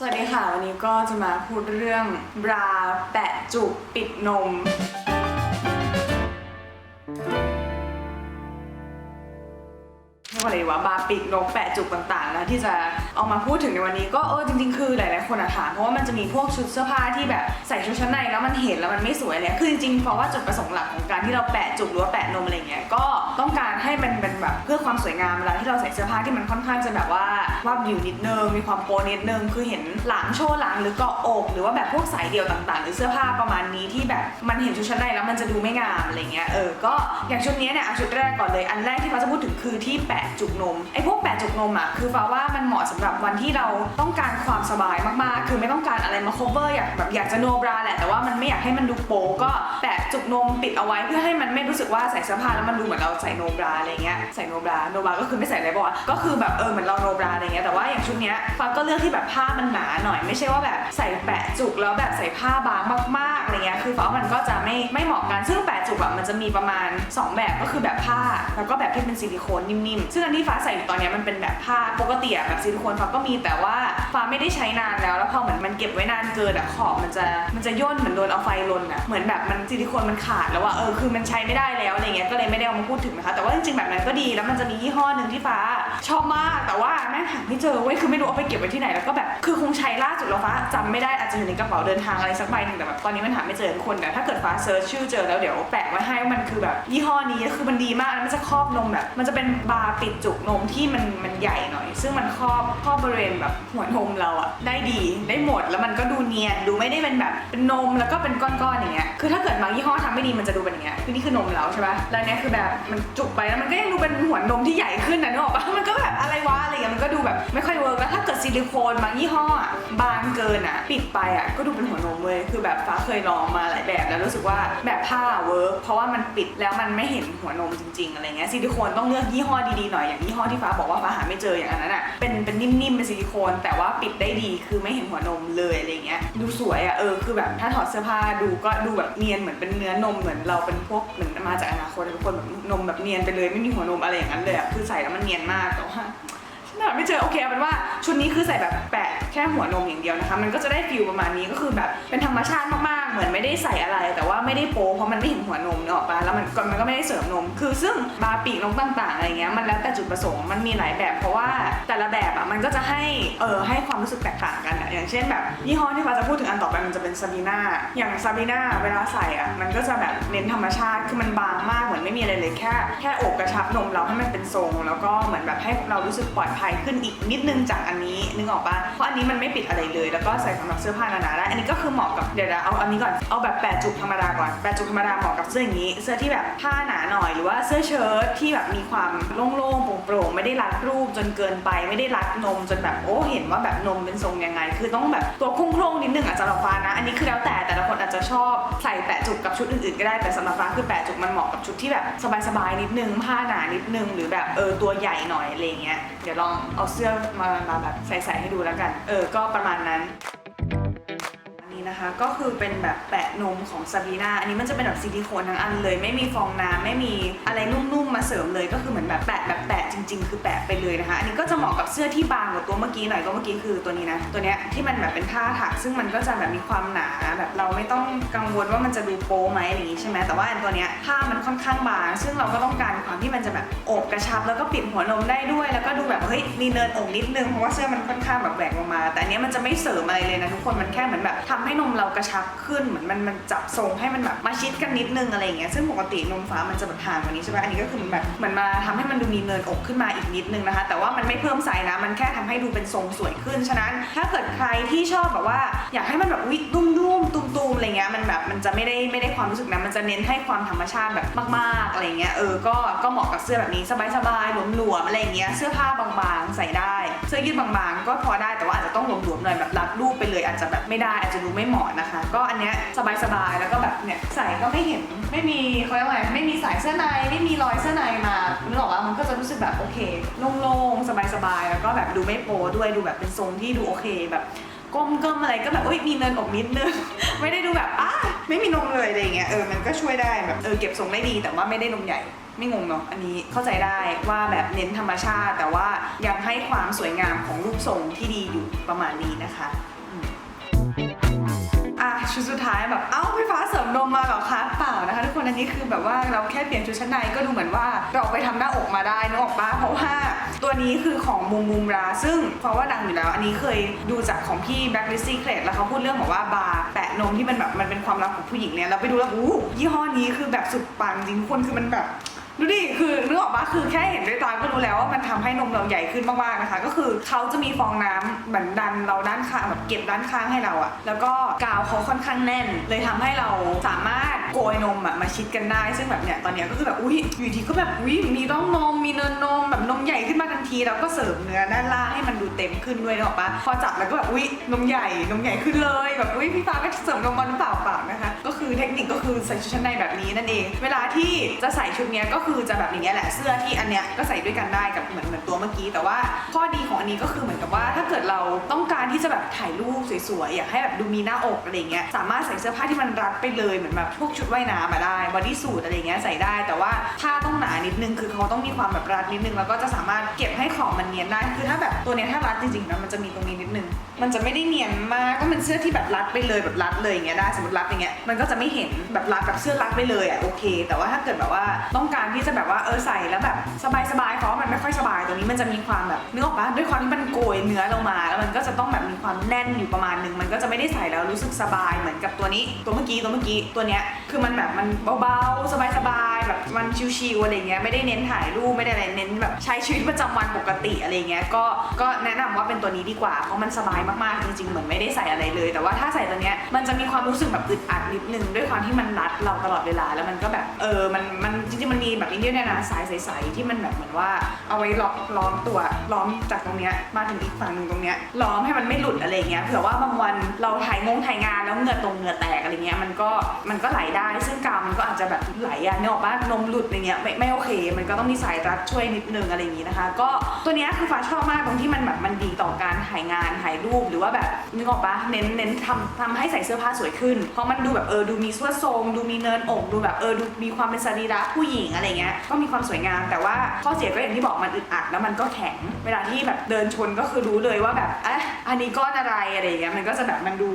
สวัสดีค่ะวันนี้ก็จะมาพูดเรื่องบราแปะจุกปิดนมเรียกว่าอะไรวะบาปิดนมแปะจุกต่างๆนะที่จะเอามาพูดถึงในวันนี้ก็จริงๆคือหลายๆคนถามเพราะว่ามันจะมีพวกชุดเสื้อผ้าที่แบบใส่ชุดชั้นในแล้วมันเห็นแล้วมันไม่สวยเลยคือจริงๆเพราะว่าจุดประสงค์หลักของการที่เราแปะจุกหรือว่าแปะนมอะไรเงี้ยก็ต้องการให้มันเป็นแบบเพื่อความสวยงามเวลาที่เราใส่เสื้อผ้าที่มันค่อนข้างจะแบบว่าวาบวิวนิดนึงมีความโปนิดนึงคือเห็นหลังโชว์หลังหรือเกาะอกหรือว่าแบบพวกสายเดี่ยวต่างๆหรือเสื้อผ้าประมาณนี้ที่แบบมันเห็นชุดชั้นในแล้วมันจะดูไม่งามอะไรเงี้ยก็อย่างชุดนี้เนี่ยชุดแรกก่อนเลยอันแรกที่ฟ้าจะพูดถึงคือที่แปะจุกนมไอ้พวกแปะจุกนมคือฟ้าว่ามันเหมาะสำหรับวันที่เราต้องการความสบายมากๆคือไม่ต้องการอะไรมา cover อยากจะโนบราแหละแต่ว่ามันไม่อยากให้มันดูโป๊ก็แปะจุกนมปิดเอาไว้เพื่อให้มันไม่รู้สึกว่าใส่เสื้อผ้าแล้วมันดูเหมือนเราใส่โนบราอะไรเงี้ยใส่โนบราก็คือไม่ใส่อะไรบอกก็คือแบบเหมือนเราโนบราอะไรเงี้ยแต่ว่าอย่างชุดเนี้ยฟ้าก็เลือกที่แบบผ้ามันหนาหน่อยไม่ใช่ว่าแบบใส่แปะจุกแล้วแบบใส่ผ้าบางมากๆอะไรเงี้ยคือฟ้ามันก็จะไม่เหมาะกันซึ่งแปะจุกมันจะมีประมาณ2แบบก็คือแบบผ้าแล้วก็แบบที่เป็นซิลิโคนนิ่มๆซึ่งอันที่ฟ้าใส่อยู่ตอนนี้มันเป็นแบบผ้าปกติแบบซิลิโคนฟ้าก็มีแต่ว่าฟ้าไม่ได้ใช้นานแล้วพอเหมือนมันเก็บไว้นานเกินขอบมันจะย่นเหมือนโดนเอาไฟลนเหมือนแบบมันซิลิโคนมันขาดแล้วคือมันใช้ไม่ได้แล้วอะไรเงี้ยก็เลยไม่ได้เอามาพูดถึงนะคะแต่ว่าจริงๆแบบนั้นก็ดีแล้วมันจะมียี่ห้อหนึ่งที่ฟ้าชอบมากแต่ว่าแม่งหาไม่เจอเว้ยคือไม่รู้เอาไปเก็บไว้ที่ไหนแล้วก็แบบคือคงใช้ล่าสุดแล้วฟ้าจำไม่ได้อาจจะอยู่ในกระเป๋าเดินทางอะไรสักใบนึงแต่แบบตอนนี้มันหาไม่เจอทุกคนแต่ถ้าเกิดฟ้าเซิร์ชชื่อเจอแล้วเดี๋ยวแปะไว้ให้ว่ามันคือแบบยี่ห้อนี้คือมันดีมากมันจะครอบนมแบบมันจะเป็นบาร์ปิดจุกนมที่มันใหญ่หน่อยซึ่งมันครอบบริเวณแบบหัวนมเราได้ดีได้หมดแล้วมันก็ดูเนียนดูไม่ได้เป็นแบบเป็นนมแล้วก็เป็นก้อนๆอย่างเงี้ยคือถ้าเกิดบางยี่ห้อทำไม่ดีมันจะดูเป็นอย่างเงี้ยคือนี่คือนมเราใช่ปะแล้วเนี้ยคือแบบมันจุกไปแล้วมันก็ยังดูเป็นหัวนมที่ใหญ่ขึ้นนึกออกปะมันก็แบบอะไรวะอะไรเงี้ยมันก็ดูแบบไม่ค่อยเวิร์กแล้วถ้าเกิดซิลิโคนบางยี่ห้อบางเกินปิดไปก็ดูเป็นหัวนมเลยคือแบบฟ้าเคยลองมาหลายแบบแล้วรู้สึกว่าแบบผ้าเวิร์กเพราะว่ามันปิดแล้วมันไม่เห็นหัวนมจริงๆอะไรเงี้ยซิลิโคนต้องเลือกยี่ห้อดีๆหน่อยอย่างยี่ห้อที่ฟ้าบอกว่าฟ้าหาไม่เจออย่างนั้นเป็นนิ่มๆเป็นซิลิโคนแต่ว่าปิดได้ดีคือไม่เห็นหัวนมเลยอะไรเงี้ยดูสวยคือแบบถ้าถอดเสื้อผ้าดูก็ดูแบบเนียนเหมือนเป็นเนื้อนมเหมือนเราเป็นพวกเหมือนมาจากอนาคตทุกคนแบบนมแบบเนียนไปเลยไม่มีหัวนมอะไรอย่างนั้นเลยคือใส่แล้วมันเนียนมากแต่ว่าไม่เจอโอเคเป็นว่าชุดนี้คือใส่แบบแปะแค่หัวนมอย่างเดียวนะคะมันก็จะได้ฟิลประมาณนี้ก็คือแบบเป็นธรรมชาติมากๆเหมือนไม่ได้ใส่อะไรแต่ว่าไม่ได้โป๊เพราะมันไม่เห็นหัวนมเนอะปะแล้วมันก็ไม่ได้เสริมนมคือซึ่งบาร์ปีกนมต่างๆอะไรเงี้ยมันแล้วแต่จุดประสงค์มันมีหลายแบบเพราะว่าแต่ละแบบมันก็จะให้ความรู้สึกแตกต่างกันอย่างเช่นแบบยี่ห้อที่ฟ้าจะพูดถึงอันต่อไปมันจะเป็นซาบีน่าอย่างซาบีน่าเวลาใส่มันก็จะแบบเน้นธรรมชาติคือมันบางมากเหมือนไม่มีอะไรเลยแค่โอบกระชับนมเราให้มันเป็นทรงแล้วก็เหมือนแบบให้เรารู้สึกปลอดภัยขึ้นอีกนิดนึงจากอันนี้นึกออกปะเพราะอันนี้มันไม่ปิดอะไรเลยแล้วก็ใส่สำหรับเสื้อผ้าหนาๆได้อันนี้ก็คือเหมาะกับเดี๋ยวเอาอันนี้ก่อนเอาแบบแปะจุกธรรมดาก่อนแปะจุกธรรมดาเหมาะกับเสื้ออย่างนี้เสื้อที่แบบผ้าหนาหน่อยหรือว่าเสื้อเชิ้ตที่แบบมีความโล่งๆโปร่งๆไม่ได้รัดรูปจนเกินไปไม่ได้รัดนมจนแบบเห็นว่าแบบนมเป็นทรงยังไงคือต้องแบบตัวโคร่งๆนิดนึงสำหรับฟ้านะอันนี้คือแล้วแต่ละคนอาจจะชอบใส่แปะจุกกับชุดอื่นๆก็ได้แต่สำหรับฟ้าคือแปะจุกมันเหมาะกับชุดที่แบบสบายๆนิดนึงผ้าหนานิดนึงหรือแบบตัวใหญ่หน่อยอะไรเงี้ยเดี๋ยวลองเอาเสื้อมาแบบใส่ให้ดูแล้วกันก็ประมาณนั้นนะคะก็คือเป็นแบบแปะนมของซาบีน่าอันนี้มันจะเป็นแบบซิลิโคนทั้งอันเลยไม่มีฟองน้ำไม่มีอะไรนุ่มๆมาเสริมเลยก็คือเหมือนแบบแปะจริงๆคือแปะไปเลยนะคะอันนี้ก็จะเหมาะกับเสื้อที่บางกว่าตัวเมื่อกี้หน่อยก็เมื่อกี้คือตัวนี้นะตัวเนี้ยที่มันแบบเป็นผ้าถักซึ่งมันก็จะแบบมีความหนาแบบเราไม่ต้องกังวลว่ามันจะดูโป๊ไหมอะไรอย่างนี้ใช่ไหมแต่ว่าอันตัวเนี้ยผ้ามันค่อนข้างบางซึ่งเราก็ต้องการความที่มันจะแบบโอบกระชับแล้วก็ปิดหัวนมได้ด้วยแล้วก็ดูแบบมีเนินอกนิดนึงเพราะว่าเสื้อมันค่อนข้างแบบแหวกลงมาแต่อันนี้มันจะไม่เสริมอะไรเลยนะทุกคนมันแค่เหมือนแบบทำให้นมเรากระชับขึ้นเหมือนมันจับทรงให้มันแบบมาชิดกันนิดนึงอะไรอย่างเงี้ยซึ่งปกตินมฟ้ามันจะแบบห่างกว่านี้ใช่ไหมอันนี้ก็คือแบบเหมือนมาทำให้มันดูมีเนินอกขึ้นมาอีกนิดนึงนะคะแต่ว่ามันไม่เพิ่มไซส์นะมันแค่ทำให้ดูเป็นทรงสวยขึ้นฉะนั้นถ้าเกิดใครที่ชอบแบบว่าอยากให้มันแบบตุ้มๆตุ้มๆอะไรเงี้ยมันแบบมันจะไม่ได้ความรู้สึกนะมันจะเน้นให้ความธรรมชาติแบบมากๆอะไรเงี้ยก็เหมาะกับเสื้อแบบนี้สบายๆหลวมๆอะไรเงี้ยเสื้อผ้าบางๆใส่ได้เสื้อยืดบางๆก็พอได้แต่ว่าอาจจะต้องหลวมๆหน่อยแบบรัดรูปไปเลยอาจจะแบบไม่ได้อาจจะดูไม่เหมาะนะคะก็อันเนี้ยสบายๆแล้วก็แบบเนี่ยใส่ก็ไม่เห็นไม่มีเขาเรียกว่าอะไรไม่มีสายเสื้อในไม่มีรอยเสื้อในมานึกออกว่ามันก็จะรู้สึกแบบโอเคโล่งๆสบายๆแล้วก็แบบดูไม่โป๊ด้วยดูแบบเป็นทรงที่ดูโอเคแบบก้มอะไรก็แบบมีเนินอกนิดนึง ไม่ได้ดูแบบไม่มีนมเลยอะไรอย่างเงี้ยมันก็ช่วยได้แบบเก็บทรงได้ดีแต่ว่าไม่ได้นมใหญ่ ไม่งงเนาะอันนี้เข้าใจได้ว่าแบบเน้นธรรมชาติแต่ว่ายังให้ความสวยงามของรูปทรงที่ดีอยู่ประมาณนี้นะคะชุดสุดท้ายแบบพี่ฟ้าเสริมนมมาเหรอคะเปล่านะคะทุกคนอันนี้คือแบบว่าเราแค่เปลี่ยนชุดชั้นในก็ดูเหมือนว่าเราไปทำหน้าอกมาได้นึกออกปะเพราะว่าตัวนี้คือของบูมราซึ่งเพราะว่าดังอยู่แล้วอันนี้เคยดูจากของพี่ Blacklist Secret แล้วเขาพูดเรื่องบอกว่าบาร์แปะนมที่มันแบบมันเป็นความลับของผู้หญิงเนี่ยเราไปดูแล้วยี่ห้อนี้คือแบบสุดปังจริงคนคือมันแบบดูดิคือนึกออกปะคือแค่เห็นด้วยตาก็รู้แล้วว่ามันทำให้นมเราใหญ่ขึ้นมากๆนะคะก็คือเขาจะมีฟองน้ำเหมือนดันเราด้านข้างแบบเก็บด้านข้างให้เราอะแล้วก็กาวเขาค่อนข้างแน่นเลยทำให้เราสามารถโกยนมอะมาชิดกันได้ซึ่งแบบเนี้ยตอนเนี้ยก็คือแบบอยู่ทีก็แบบมีร่องนมมีเนินนมแบบนมใหญ่ขึ้นมาทันทีแล้วก็เสริมเนื้อด้านล่างให้มันดูเต็มขึ้นด้วยนึกออกปะพอจับแล้วก็แบบนมใหญ่ขึ้นเลยแบบพี่ฟ้าก็เสริมนมมาหรือเปล่านะคะก็คือเทคนิคก็คือใส่ชุดชั้นในแบบนี้นั่นเองเวลาที่จะใส่ชุดเนี้ยก็คือจะแบบอย่างเงี้ยแหละเสื้อที่อันเนี้ยก็ใส่ด้วยกันได้กับเหมือนตัวเมื่อกี้แต่ว่าข้อดีของอันนี้ก็คือเหมือนกับว่าถ้าเกิดเราต้องการที่จะแบบถ่ายรูปสวยๆอยากให้แบบดูมีหน้าอกอะไรเงี้ยสามารถใส่เสื้อผ้าที่มันรัดไปเลยเหมือนแบบพวกชุดว่ายน้ำมาได้บอดี้สูทอะไรเงี้ยใส่ได้แต่ว่าผ้าต้องหนานิดนึงคือเขาต้องมีความแบบรัดนิดนึงแล้วก็จะสามารถเก็บให้ของมันเนียนได้คือถ้าแบบตัวเนี้ยถ้ารัดจริงๆนะมันจะมีตรงนี้นิดนึงมันจะไม่ได้เนียนมากก็เป็นเสื้อที่แบบรัดไปเลยแบบรัดเลยอย่างเงี้ยได้สมมติรัดอย่างเงี้ยมันก็จะไม่เห็นแบบรัดแบบเสื้อรัดไปเลยโอเคแต่ว่าถ้าเกิดแบบว่าต้องการที่จะแบบว่าใส่แล้วแบบสบายๆเพราะมันไม่ค่อยสบายตัวนี้มันจะมีความแบบนึกออกปะด้วยความที่มันโกยเนื้อลงมาแล้วมันก็จะต้องแบบมีความแน่นอยู่ประมาณนึงมันก็จะไม่ได้ใส่แล้วรู้สึกสบายเหมือนกับตัวนี้ตัวเมื่อกี้ตัวเนี้ยคือมันแบบมันเบาๆสบายๆแบบมันชิวๆอะไรเงี้ยไม่ได้เน้นถ่ายรูปไม่ได้อะไรเน้นแบบใช้ชีวิตประจำวันปกติอะไรเงี้ยก็แนะนำว่าเป็นตัวนี้ดีกว่าเพราะมันสบายมากๆจริงๆเหมือนไม่ได้ใส่อะไรเลยแต่ว่าถ้าใส่ตัวเนี้ยมันจะมีความรู้สึกแบบอึดอัดนิดนึงด้วยความที่มันรัดเราตลอดเวลาแล้วมันก็แบบมันจริงๆมันมีแบบนี้ด้วยนะสายใสๆที่มันแบบเหมือนว่าเอาไว้ล้อมตัวล้อมจากตรงเนี้ยมาถึงอีกฝั่งนึงตรงเนี้ยล้อมให้มันไม่หลุดอะไรเงี้ยเผื่อว่าบางวันเราถ่ายงานแล้วเหงื่อแตกอะไรเงี้ยมันก็ไหลได้ซึ่งกาวมันก็อาจจะแบบไหลเนี่ยออกบ้านนมหลุดอะไรเงี้ยไม่โอเคมันก็ต้องมีสายรัดช่วยนิดนึงอะไรอย่างงี้นะคะก็ตัวเนี้ยคือฟ้าชอบมากตรงที่มันแบบมันดีต่อการถ่ายงานถ่ายรูปหรือว่าแบบนึกออกปะเน้นทำให้ใส่เสื้อผ้าสวยขึ้นเพราะมันดูแบบดูมีส่วนทรงดูมีเนินอกดูแบบดูมีความเป็นสรีระผู้หญิงอะไรเงี้ยก็มีความสวยงามแต่ว่าข้อเสียก็อย่างที่บอกมันอึดอัดแล้วมันก็แข็งเวลาที่แบบเดินชนก็คือรู้เลยว่าแบบอันนี้ก้อนอะไรเงี้ยมันก็จะแบบมันดู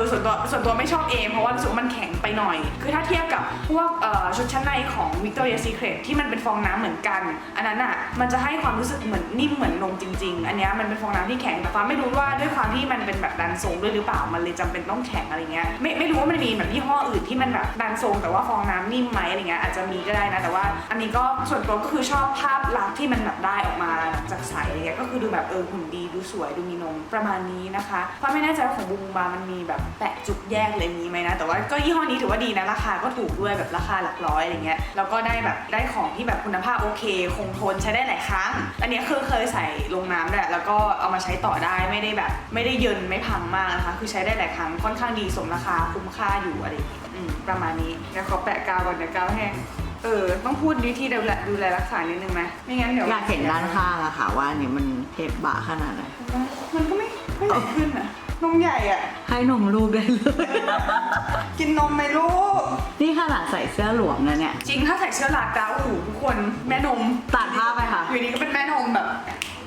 ส่วนตัวไม่ชอบเองเพราะว่ารู้สึกว่ามันแข็งไปหน่อยคือถ้าเทียบกับพวกชุดชั้นในของ Victoria's Secret ที่มันเป็นฟองน้ำเหมือนกันอันนั้นอ่ะมันจะให้ความรู้สึกเหมือนนิ่มเหมือนนมจริงๆอันนี้มันเป็นฟองน้ำที่แข็งแต่ฟ้าไม่รู้ว่าด้วยความที่มันเป็นแบบดันทรงด้วยหรือเปล่ามันเลยจำเป็นต้องแข็งอะไรเงี้ยไม่รู้ว่ามันมีแบบยี่ห้ออื่นที่มันแบบดันทรงแต่ว่าฟองน้ำนิ่มไหมอะไรเงี้ยอาจจะมีก็ได้นะแต่ว่าอันนี้ก็ส่วนตัวก็คือชอบภาพลักษณ์ที่มันแบบได้ออกมาจากใสอะไรเงี้ยก็คือดูแบบหุ่นดีดูสวยดูมีนมประมาณนี้นะคะฟ้าไม่แน่ใจว่าของบูมบามันมีแบบแปะจุกแยกเลยมีไหมนะแต่ว่าก็ยี่ห้อนี้ถือว่าดีนะราคาก็ถูกด้วยแบบราคาหลักร้อยอะไรเงี้ยแล้วก็ได้ของที่แบบคุณภาพโอเคคงทนใช้ได้หลายครั้งอันนี้คือเคยใส่ลงน้ำด้วยแล้วก็เอามาใช้ต่อได้ไม่ได้เยินไม่พังมากนะคะคือใช้ได้หลายครั้งค่อนข้างดีสมราคาคุ้มค่าอยู่อะไรอย่างเงี้ยประมาณนี้เดี๋ยวขอแปะกาวก่อนเดี๋ยวกาวแห้งต้องพูดวิธีดูแลรักษานิดนึงไหมไม่งั้นเดี๋ยวอยากเห็นด้านข้างอะค่ะว่านี่มันเทปบะขนาดไหนมันก็ไม่ใหญ่ขึ้นอะนมใหญ่อะให้นมลูกได้เลย กินนมไหมลูกนี่ขนาดใส่เสื้อหลวมนะเนี่ยจริงถ้าใส่เสื้อลากดาวทุกคนแม่นมตัดผ้าไปค่ะอยู่นี้ก็เป็นแม่นมแบบ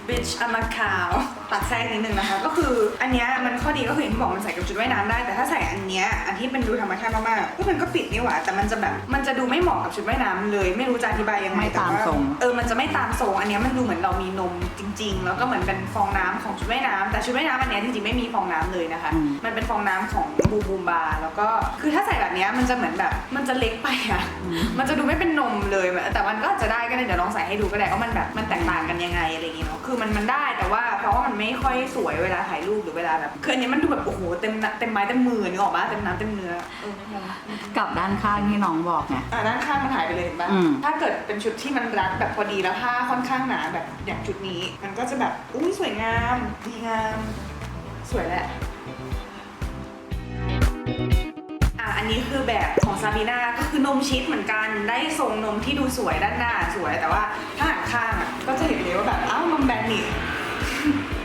bitch I'm a cow ตัดแทรกนิดนึงนะคะก็คืออันเนี้ยมันข้อดีก็คืออย่างที่บอกมันใส่กับชุดว่ายน้ำได้แต่ถ้าใส่อันเนี้ยอันที่เป็นดูธรรมชาติมากๆก็มันก็ปิดนี่หว่าแต่มันจะแบบมันจะดูไม่เหมาะกับชุดว่ายน้ำเลยไม่รู้จะอธิบายยังไงไม่ตามทรงมันจะไม่ตามทรงอันเนี้ยมันดูเหมือนเรามีนมจริงๆแล้วก็เหมือนเป็นฟองน้ำของชุดว่ายน้ำแต่ชุดว่ายน้ำอันเนี้ยจริงๆไม่มีฟองน้ำเลยนะคะมันเป็นฟองน้ำของบูมบาแล้วก็คือถ้าใส่แบบเนี้ยมันจะเหมือนแบบมันจะเล็กไปอะมันจะดูไม่เป็นนมเลยแต่มันก็จะได้ก็ได้เดี๋ยวลองใส่ให้ดูก็ได้ว่ามันแบบมันแตกต่างกันยังไงอะไรอย่างเงี้ยเนาะคือมันได้แต่ว่าเพราะว่ามันไม่ค่อยสวยเวลาถ่ายรูปหรือเวลาแบบคืออันนี้มันดูแบบโอ้โหเต็มไม้เต็มมือนึกออกปะเต็มน้ำเต็มเนื้อกับด้านข้างที่น้องบอกเนี่ยด้านข้างมันหายไปเลยเห็นปะถ้าเกิดเป็นชุดที่มันรัดแบบพอดีแล้วผ้าค่อนข้างหนาแบบอย่างชุดนี้มันก็จะแบบอุ้ยสวยงามดีงามสวยแหละอันนี้คือแบบของซาบีนาก็คือนมชิดเหมือนกันได้ทรงนมที่ดูสวยด้านหน้าสวยแต่ว่าถ้าหันข้างก็จะเห็นเลยว่าแบบนมแบนนี่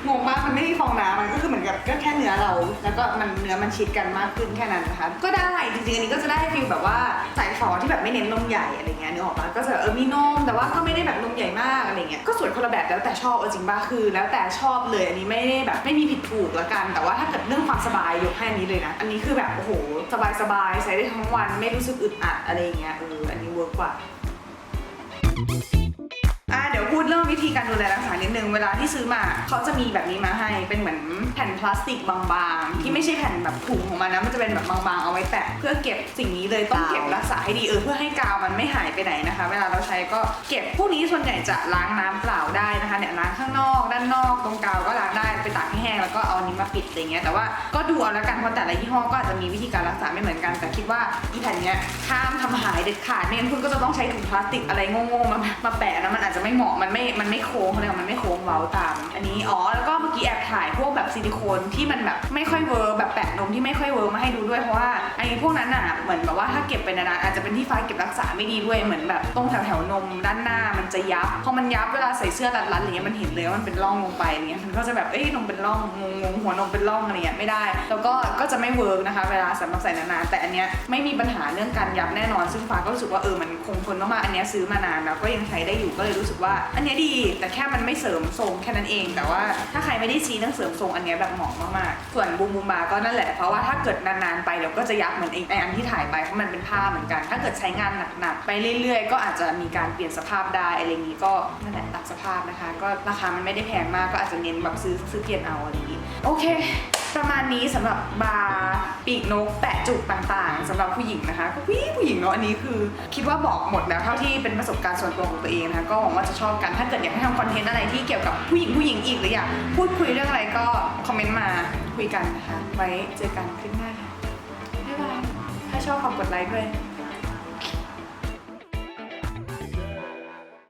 ง งงมากมันไม่มีฟองน้ำมันก็คือเหมือนกับก็แค่เนื้อเราแล้วก็มันเนื้อมันชิดกันมากขึ้นแค่นั้นนะคะก็ได้จริงๆอันนี้ก็จะได้ฟีลแบบว่าใส่ฟอที่แบบไม่เน้นนมใหญ่อะไรเงี้ยนึกออกปะก็จะมีนมแต่ว่าก็ไม่ได้แบบนมใหญ่มากอะไรเงี้ยก็สวยคนละแบบแล้วแต่ชอบจริงป่ะคือแล้วแต่ชอบเลยอันนี้ไม่ได้แบบไม่มีผิดถูกละกันแต่ว่าถ้าเกิดเรื่องความสบายยกให้อันนี้เลยนะอันนี้คือแบบโอ้โหสบายใส่ได้ทั้งวันไม่รู้สึกอึดอัดอะไรเงี้ยอันนี้เวิร์กกว่าเดี๋ยวพูดเรื่องวิธีการดูแลรักษานิดนึงเวลาที่ซื้อมาเขาจะมีแบบนี้มาให้เป็นเหมือนแผ่นพลาสติกบางๆที่ไม่ใช่แผ่นแบบถุงของมันนะมันจะเป็นแบบบางๆเอาไว้แปะเพื่อเก็บสิ่งนี้เลยต้องเก็บรักษาให้ดีเพื่อให้กาวมันไม่หายไปไหนนะคะเวลาเราใช้ก็เก็บพวกนี้ส่วนใหญ่จะล้างน้ำเปล่าได้นะคะเนี่ยล้างข้างนอกด้านนอกตรงกาวก็ล้างได้ไปตากให้แห้งแล้วก็เอาอันนี้มาปิดอะไรเงี้ยแต่ว่าก็ดูเอาละกันเพราะแต่ละยี่ห้อก็อาจจะมีวิธีการรักษาไม่เหมือนกันแต่คิดว่าอีแผ่นเนี้ยห้ามทำหายเด็ดขาดไม่งั้นคุณก็จะต้องใช้ถุงพลาสติกอะไรโง่ๆมาแปะนะมันอาจจะไม่เหมาะมันไม่โค้งเลยมันไม่โค้งเว้าตามอันนี้แล้วก็เมื่อกี้แอบถ่ายพวกแบบซิลิโคนที่มันแบบไม่ค่อยเวิร์กแบบแปะนมที่ไม่ค่อยเวิร์กมาให้ดูด้วยเพราะว่าไอ้พวกนั้นน่ะเหมือนแบบว่าถ้าเก็บไปนานๆอาจจะเป็นที่ฟ้าเก็บรักษาไม่ดีด้วยเหมือนแบบตรงแถวนมด้านหน้ามันจะยับพอมันยับเวลาใส่เสื้อรัดๆอะไรเงี้ยมันเห็นเลยว่ามันเป็นร่องลงไปอะไรเงี้ยมันก็จะแบบนมเป็นร่องงงหัวนมเป็นร่องอะไรเงี้ยไม่ได้แล้วก็จะไม่เวิร์กนะคะเวลาสำหรับใส่นานๆแต่อันเนี้ยไม่มีปัญหาเรื่องการยับแน่นอนซึ่งฟ้าก็รู้สึกว่ามันคงทนมากๆอันเนี้ยซื้อมานานแล้วก็ยังใช้ได้อยู่ก็เลยรู้สึกว่าอันเนี้ยดีแต่แค่มันไม่เสริมทรงแค่นั้นเองแต่ว่าถ้าใครไม่ได้ชี้เรื่องเสริมทรงอันเนี้ยแบบเหมาะมากๆส่วนบูมบาก็นั่นแหละเพราะว่าถ้าเกิดนานๆไปเดี๋ยวก็จะยับเหมือนไอ้อันที่ถ่ายไปเพราะมันเป็นผ้าเหมือนกันถ้าเกิดใช้งานหนักๆไปเรื่อยๆก็อาจจะมีการเปลี่ยนสภาพได้อะไรอย่างนี้ก็นั่นแหละตามสภาพนะคะก็ราคามันไม่ได้แพงมากก็อาจจะเน้นแบบซื้อเปลี่ยนเอาอะไรอย่างนี้โอเคประมาณนี้สำหรับบาร์ปีกนกแปะจุกต่างๆสำหรับผู้หญิงนะคะก็ผู้หญิงเนาะอันนี้คือคิดว่าบอกหมดแล้วเท่าที่เป็นประสบการณ์ส่วนตัวของตัวเองนะคะก็หวังว่าจะชอบกันถ้าเกิดอยากให้ทำคอนเทนต์อะไรที่เกี่ยวกับผู้หญิงอีกหรืออยากพูดคุยเรื่องอะไรก็คอมเมนต์มาคุยกันนะคะไว้เจอกันคลิปหน้าค่ะบ๊ายบายถ้าชอบฝากกดไลค์ด้วย